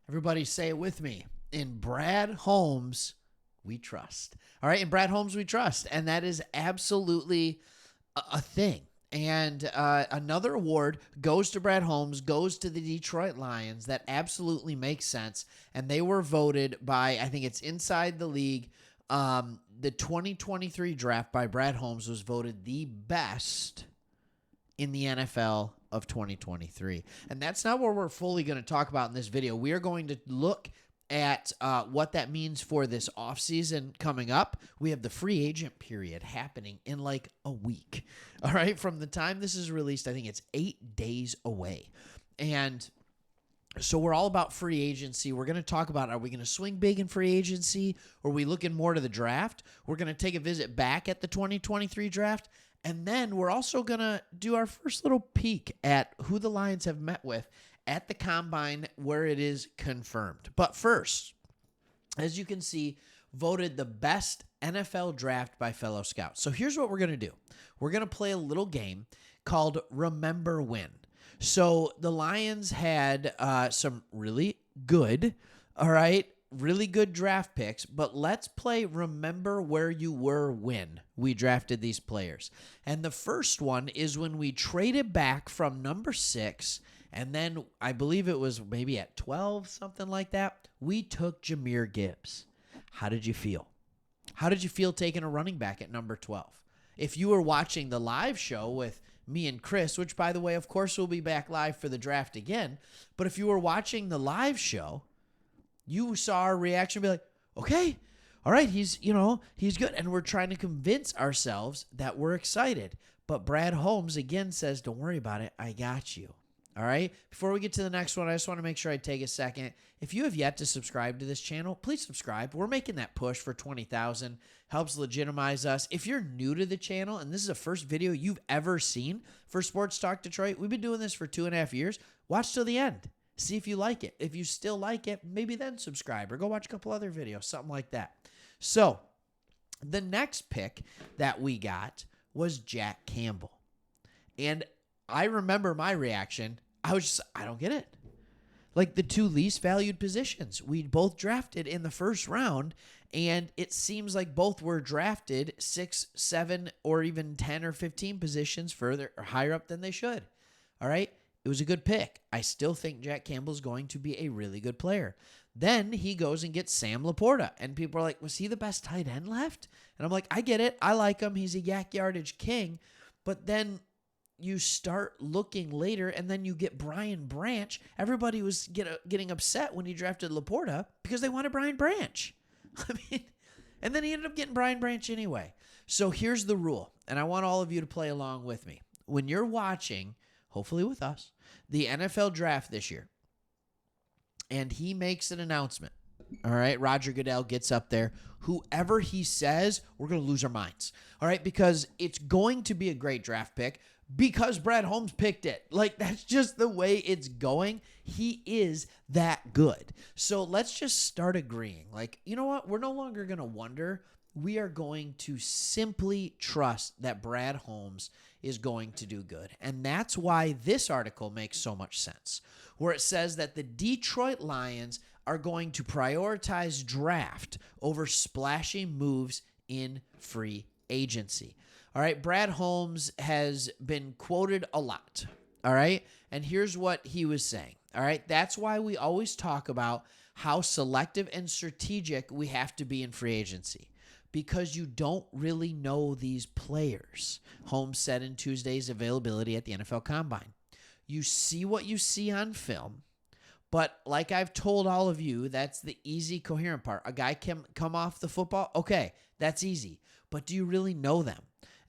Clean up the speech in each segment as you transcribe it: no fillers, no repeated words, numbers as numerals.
Everybody say it with me. In Brad Holmes, we trust. All right, in Brad Holmes, we trust. And that is absolutely a thing. And another award goes to Brad Holmes, goes to the Detroit Lions. That absolutely makes sense. And they were voted by, I think it's Inside the League. The 2023 draft by Brad Holmes was voted the best in the NFL of 2023. And that's not what we're fully going to talk about in this video. We are going to look at what that means for this offseason coming up. We have the free agent period happening in like a week. All right. From the time this is released, I think it's 8 days away. And so we're all about free agency. We're going to talk about, are we going to swing big in free agency? Or are we looking more to the draft? We're going to take a visit back at the 2023 draft. And then we're also going to do our first little peek at who the Lions have met with at the Combine where it is confirmed. But first, as you can see, voted the best NFL draft by fellow scouts. So here's what we're going to do. We're going to play a little game called Remember When. So the Lions had some really good, really good draft picks, but let's play Remember Where You Were When we drafted these players. And the first one is when we traded back from number 6, and then I believe it was maybe at 12, something like that, we took Jahmyr Gibbs. How did you feel? How did you feel taking a running back at number 12? If you were watching the live show with me and Chris, which, by the way, of course, we'll be back live for the draft again, but if you were watching the live show, you saw our reaction, be like, okay, all right, he's good. And we're trying to convince ourselves that we're excited. But Brad Holmes, again, says, don't worry about it. I got you. All right. Before we get to the next one, I just want to make sure I take a second. If you have yet to subscribe to this channel, please subscribe. We're making that push for 20,000. Helps legitimize us. If you're new to the channel and this is the first video you've ever seen for Sports Talk Detroit, we've been doing this for 2.5 years. Watch till the end. See if you like it. If you still like it, maybe then subscribe or go watch a couple other videos, something like that. So the next pick that we got was Jack Campbell. And I remember my reaction. I don't get it. Like the two least valued positions. We both drafted in the first round, and it seems like both were drafted 6, 7, or even 10 or 15 positions further or higher up than they should. All right. It was a good pick. I still think Jack Campbell's going to be a really good player. Then he goes and gets Sam Laporta. And people are like, was he the best tight end left? And I'm like, I get it. I like him. He's a yak yardage king. But then you start looking later, and then you get Brian Branch. Everybody was getting upset when he drafted Laporta because they wanted Brian Branch. I mean, and then he ended up getting Brian Branch anyway. So here's the rule, and I want all of you to play along with me. When you're watching, hopefully with us, the NFL draft this year, and he makes an announcement. All right, Roger Goodell gets up there. Whoever he says, we're going to lose our minds. All right, because it's going to be a great draft pick because Brad Holmes picked it. Like, that's just the way it's going. He is that good. So let's just start agreeing. Like, you know what? We're no longer going to wonder. We are going to simply trust that Brad Holmes is going to do good. And that's why this article makes so much sense, where it says that the Detroit Lions are going to prioritize draft over splashy moves in free agency. All right, Brad Holmes has been quoted a lot. All right, and here's what he was saying. All right, that's why we always talk about how selective and strategic we have to be in free agency, because you don't really know these players. Holmes said in Tuesday's availability at the NFL Combine. You see what you see on film, but like I've told all of you, that's the easy, coherent part. A guy can come off the football, okay, that's easy. But do you really know them?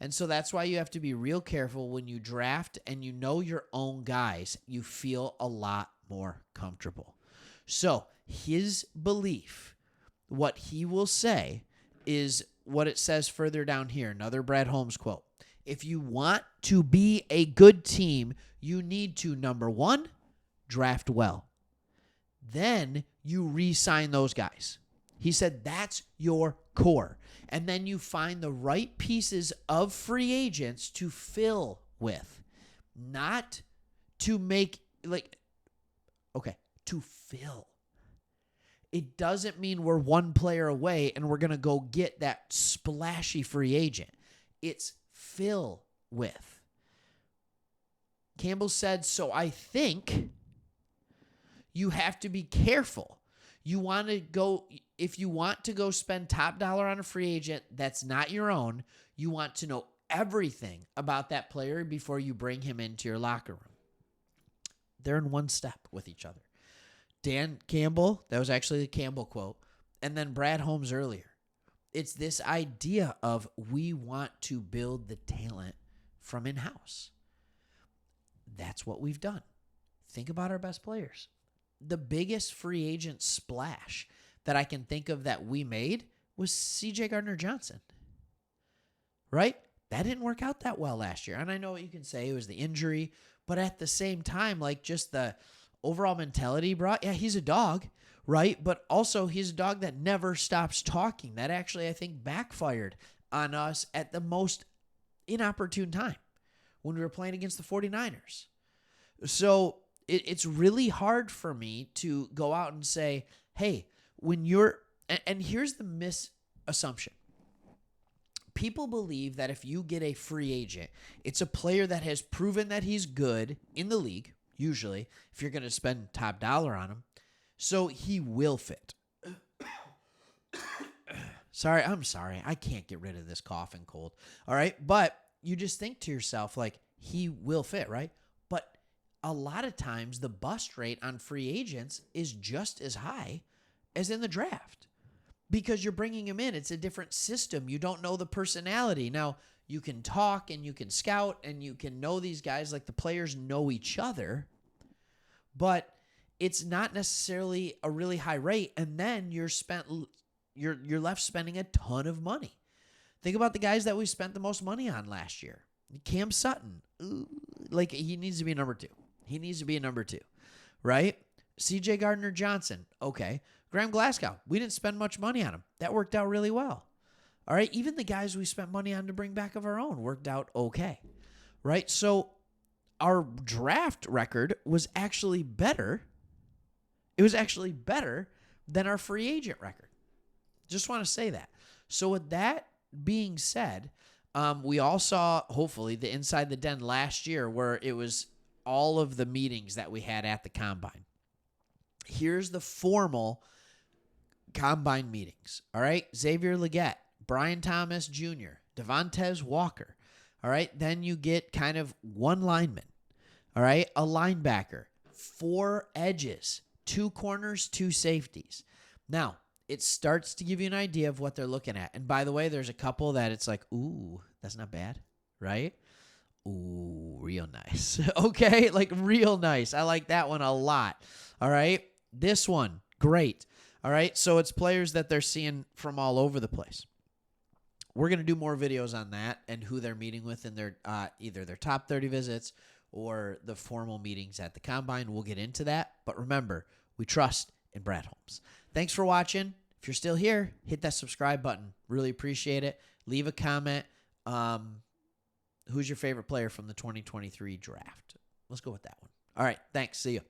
And so that's why you have to be real careful when you draft and you know your own guys. You feel a lot more comfortable. So his belief, what he will say, is what it says further down here. Another Brad Holmes quote. If you want to be a good team, you need to, number 1, draft well. Then you re-sign those guys. He said that's your core. And then you find the right pieces of free agents to fill with. Not to make, to fill. it doesn't mean we're one player away and we're going to go get that splashy free agent. It's fill with. Campbell said, so I think you have to be careful. If you want to go spend top dollar on a free agent that's not your own, you want to know everything about that player before you bring him into your locker room. They're in one step with each other. Dan Campbell, that was actually the Campbell quote, and then Brad Holmes earlier. It's this idea of we want to build the talent from in-house. That's what we've done. Think about our best players. The biggest free agent splash that I can think of that we made was C.J. Gardner-Johnson, right? That didn't work out that well last year. And I know what you can say, it was the injury, but at the same time, like just the overall mentality he brought, yeah, he's a dog, right? But also he's a dog that never stops talking. That actually, I think, backfired on us at the most inopportune time when we were playing against the 49ers. So it's really hard for me to go out and say, hey, when you're, and here's the misassumption. People believe that if you get a free agent, it's a player that has proven that he's good in the league, usually, if you're going to spend top dollar on him, so he will fit. I'm sorry. I can't get rid of this cough and cold. All right. But you just think to yourself, like, he will fit, right? But a lot of times the bust rate on free agents is just as high as in the draft because you're bringing him in. It's a different system. You don't know the personality. Now, you can talk and you can scout and you can know these guys like the players know each other, but it's not necessarily a really high rate. And then you're left spending a ton of money. Think about the guys that we spent the most money on last year. Cam Sutton, like he needs to be number 2. He needs to be a number 2, right? C.J. Gardner-Johnson, okay. Graham Glasgow, we didn't spend much money on him. That worked out really well. All right, even the guys we spent money on to bring back of our own worked out okay, right? So our draft record was actually better. It was actually better than our free agent record. Just want to say that. So with that being said, we all saw, hopefully, the Inside the Den last year where it was all of the meetings that we had at the Combine. Here's the formal Combine meetings, all right? Xavier Legette, Brian Thomas Jr., Devontae Walker, all right? Then you get kind of one lineman, all right? A linebacker, 4 edges, 2 corners, 2 safeties. Now, it starts to give you an idea of what they're looking at. And by the way, there's a couple that it's like, ooh, that's not bad, right? Ooh, real nice. Okay, like real nice. I like that one a lot. All right, this one, great. All right, so it's players that they're seeing from all over the place. We're going to do more videos on that and who they're meeting with in their either their top 30 visits or the formal meetings at the Combine. We'll get into that. But remember, we trust in Brad Holmes. Thanks for watching. If you're still here, hit that subscribe button. Really appreciate it. Leave a comment. Who's your favorite player from the 2023 draft? Let's go with that one. All right. Thanks. See you.